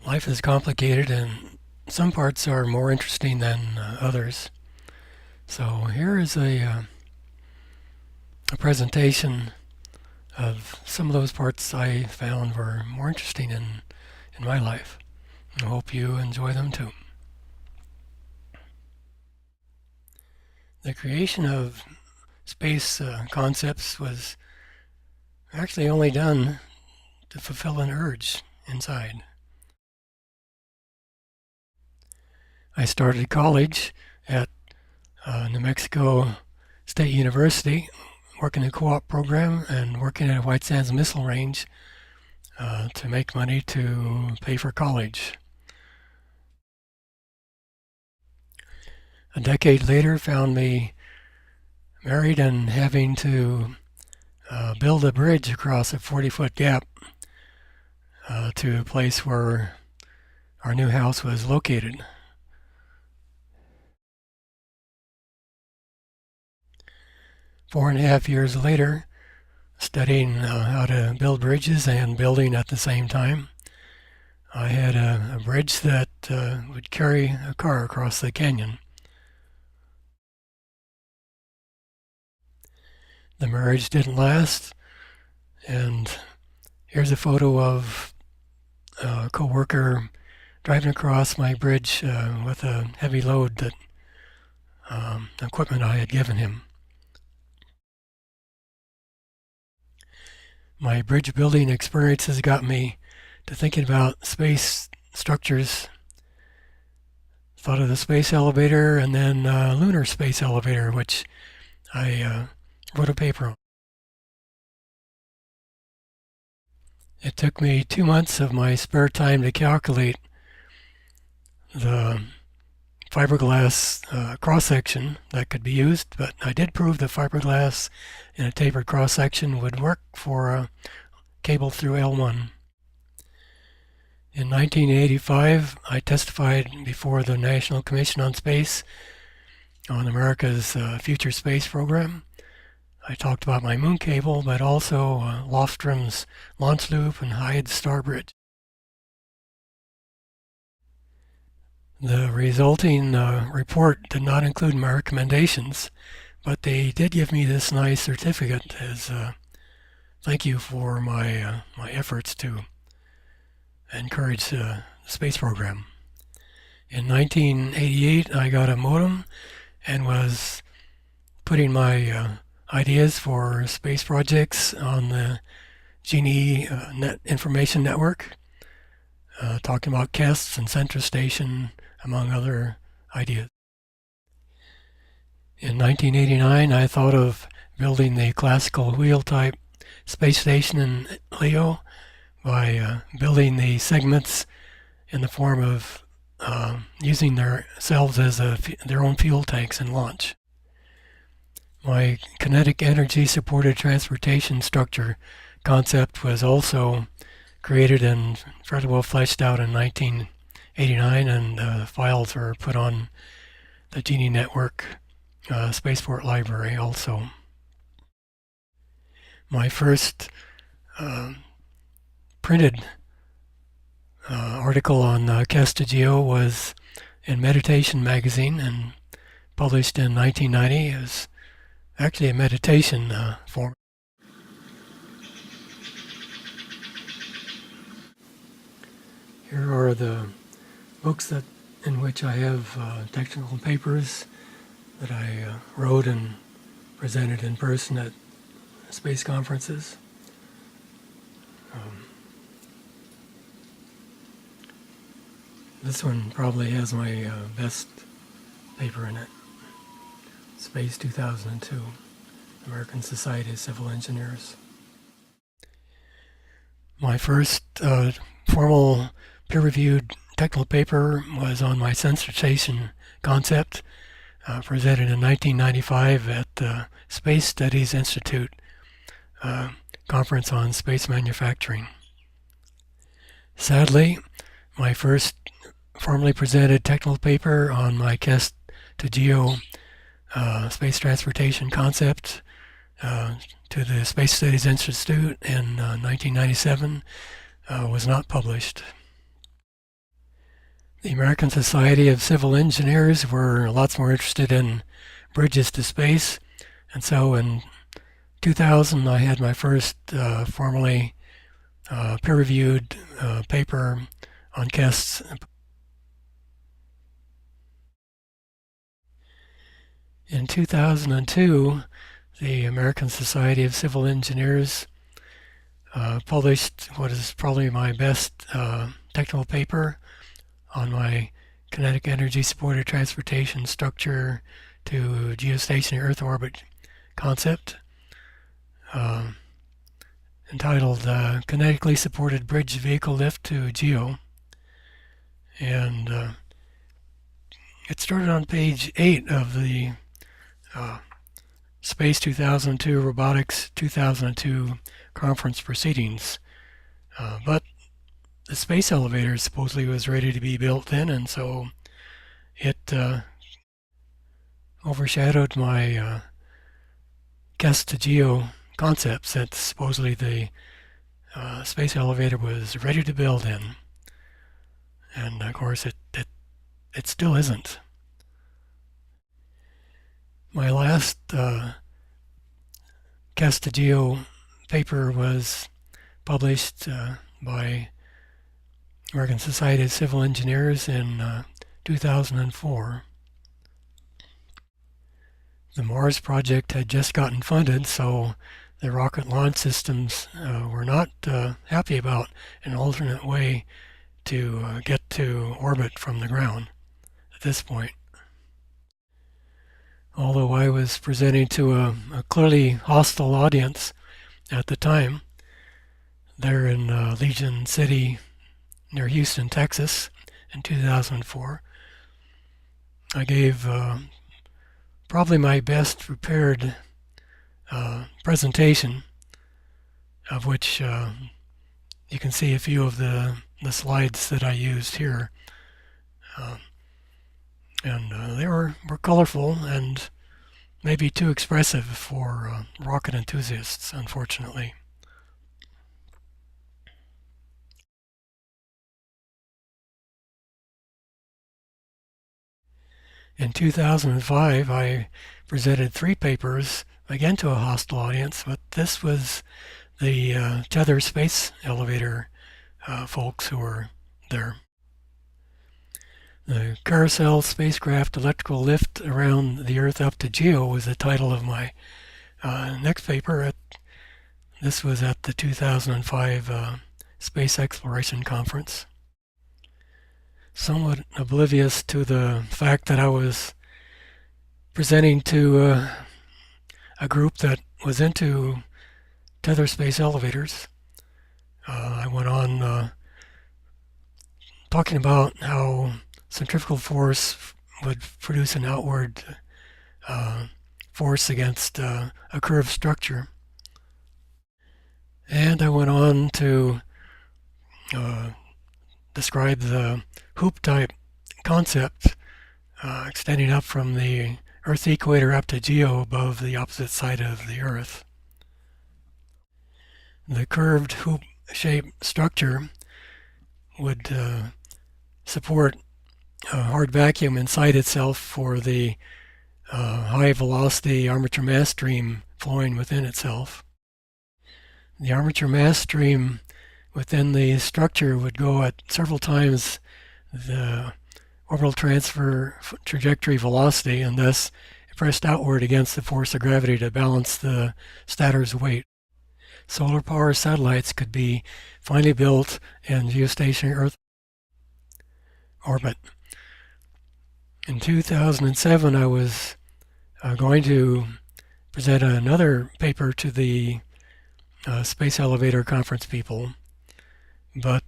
Life is complicated and some parts are more interesting than others. So here is a presentation of some of those parts I found were more interesting in my life. I hope you enjoy them too. The creation of space concepts was actually only done to fulfill an urge inside. I started college at New Mexico State University, working in a co-op program and working at a White Sands missile range to make money to pay for college. A decade later found me married and having to build a bridge across a 40-foot gap to a place where our new house was located. Four and a half years later, studying how to build bridges and building at the same time, I had a bridge that would carry a car across the canyon. The marriage didn't last, and here's a photo of a co-worker driving across my bridge with a heavy load that equipment I had given him. My bridge building experiences got me to thinking about space structures. Thought of the space elevator and then lunar space elevator, which I wrote a paper on. It took me 2 months of my spare time to calculate the fiberglass cross-section that could be used, but I did prove the fiberglass in a tapered cross-section would work for a cable through L1. In 1985, I testified before the National Commission on Space on America's future space program. I talked about my moon cable, but also Lofstrom's launch loop and Hyde's star bridge. The resulting report did not include my recommendations, but they did give me this nice certificate as thank you for my efforts to encourage the space program. In 1988, I got a modem and was putting my ideas for space projects on the Genie information network, talking about KESS and Central Station, among other ideas. In 1989, I thought of building the classical wheel-type space station in LEO by building the segments in the form of using themselves as their own fuel tanks in launch. My kinetic energy supported transportation structure concept was also created and fairly well fleshed out in 1989, and files were put on the Genie Network Spaceport Library also. My first printed article on KESS to GEO was in Meditation magazine and published in 1990. It was actually a meditation form. Here are the books in which I have technical papers that I wrote and presented in person at space conferences. This one probably has my best paper in it. Space 2002, American Society of Civil Engineers. My first formal peer-reviewed technical paper was on my sensor station concept, presented in 1995 at the Space Studies Institute conference on space manufacturing. Sadly, my first formally presented technical paper on my KESS to GEO space transportation concept to the Space Studies Institute in 1997 was not published. The American Society of Civil Engineers were lots more interested in bridges to space, and so in 2000 I had my first formally peer-reviewed paper on KESTs. In 2002, the American Society of Civil Engineers published what is probably my best technical paper on my kinetic energy supported transportation structure to geostationary Earth orbit concept, entitled Kinetically Supported Bridge Vehicle Lift to Geo. And it started on page 8 of the Space 2002 Robotics 2002 conference proceedings. But the space elevator supposedly was ready to be built then, and so it overshadowed my KEST to GEO concepts that supposedly the space elevator was ready to build in. And of course it still isn't. My last KEST to GEO paper was published by American Society of Civil Engineers in 2004. The Mars project had just gotten funded, so the rocket launch systems were not happy about an alternate way to get to orbit from the ground at this point. Although I was presenting to a clearly hostile audience at the time, there in Legion City near Houston, Texas in 2004, I gave probably my best prepared presentation, of which you can see a few of the slides that I used here. And they were colorful and maybe too expressive for rocket enthusiasts, unfortunately. In 2005, I presented 3 papers, again to a hostile audience, but this was the Tether space elevator folks who were there. The Carousel Spacecraft Electrical Lift Around the Earth Up to Geo was the title of my next paper. This was at the 2005 Space Exploration Conference. Somewhat oblivious to the fact that I was presenting to a group that was into tether space elevators, I went on talking about how centrifugal force would produce an outward force against a curved structure. And I went on to describe the hoop type concept extending up from the Earth equator up to geo above the opposite side of the Earth. The curved hoop-shaped structure would support a hard vacuum inside itself for the high velocity armature mass stream flowing within itself. The armature mass stream within the structure would go at several times the orbital transfer trajectory velocity, and thus pressed outward against the force of gravity to balance the stator's weight. Solar power satellites could be finally built in geostationary Earth orbit. In 2007, I was going to present another paper to the Space Elevator Conference people, but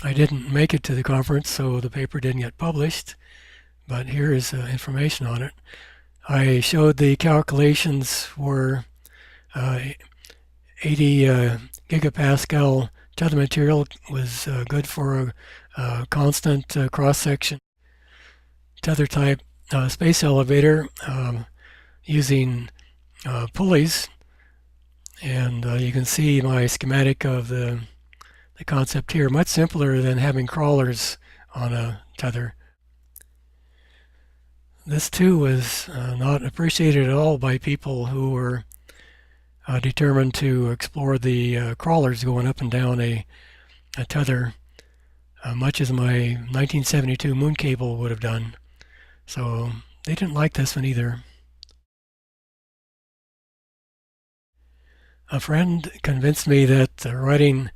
I didn't make it to the conference, so the paper didn't get published, but here is information on it. I showed the calculations for 80 gigapascal tether material was good for a constant cross-section tether type space elevator using pulleys, and you can see my schematic of the concept here, much simpler than having crawlers on a tether. This too was not appreciated at all by people who were determined to explore the crawlers going up and down a tether, much as my 1972 moon cable would have done. So they didn't like this one either. A friend convinced me that writing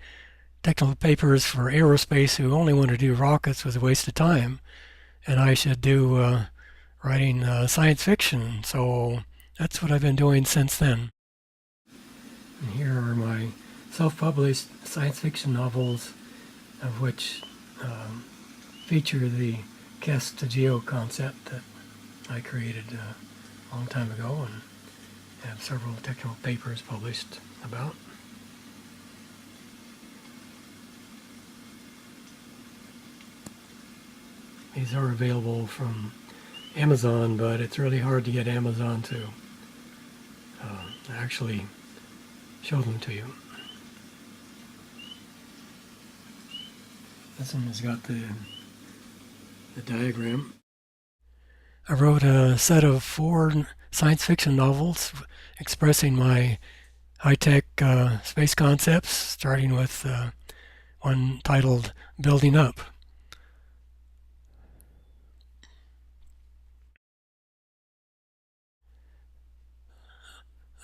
technical papers for aerospace who only want to do rockets was a waste of time, and I should do writing science fiction. So that's what I've been doing since then. And here are my self-published science fiction novels, of which feature the Kest to Geo concept that I created a long time ago and have several technical papers published about. These are available from Amazon, but it's really hard to get Amazon to actually show them to you. This one has got the diagram. I wrote a set of 4 science fiction novels expressing my high-tech space concepts, starting with one titled Building Up.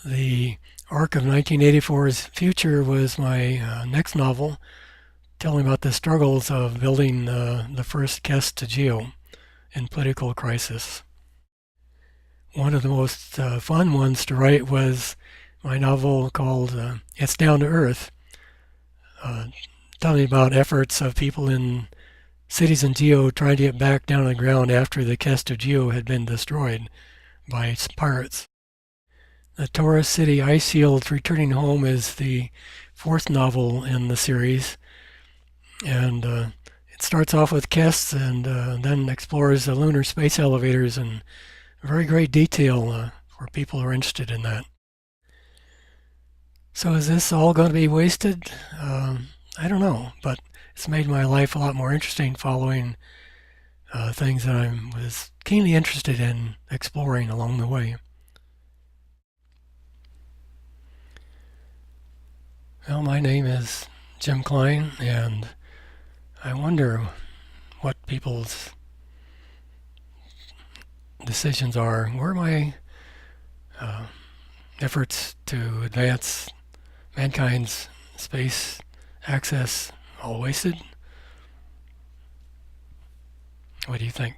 The arc of 1984's future was my next novel, telling about the struggles of building the first Kest to Geo in political crisis. One of the most fun ones to write was my novel called It's Down to Earth, telling about efforts of people in cities in Geo trying to get back down on the ground after the Kest to Geo had been destroyed by pirates. The Taurus City Ice Shield Returning Home is the 4th novel in the series, and it starts off with Kests and then explores the lunar space elevators in very great detail for people who are interested in that. So is this all going to be wasted? I don't know, but it's made my life a lot more interesting following things that I was keenly interested in exploring along the way. Well, my name is Jim Klein, and I wonder what people's decisions are. Were my efforts to advance mankind's space access all wasted? What do you think?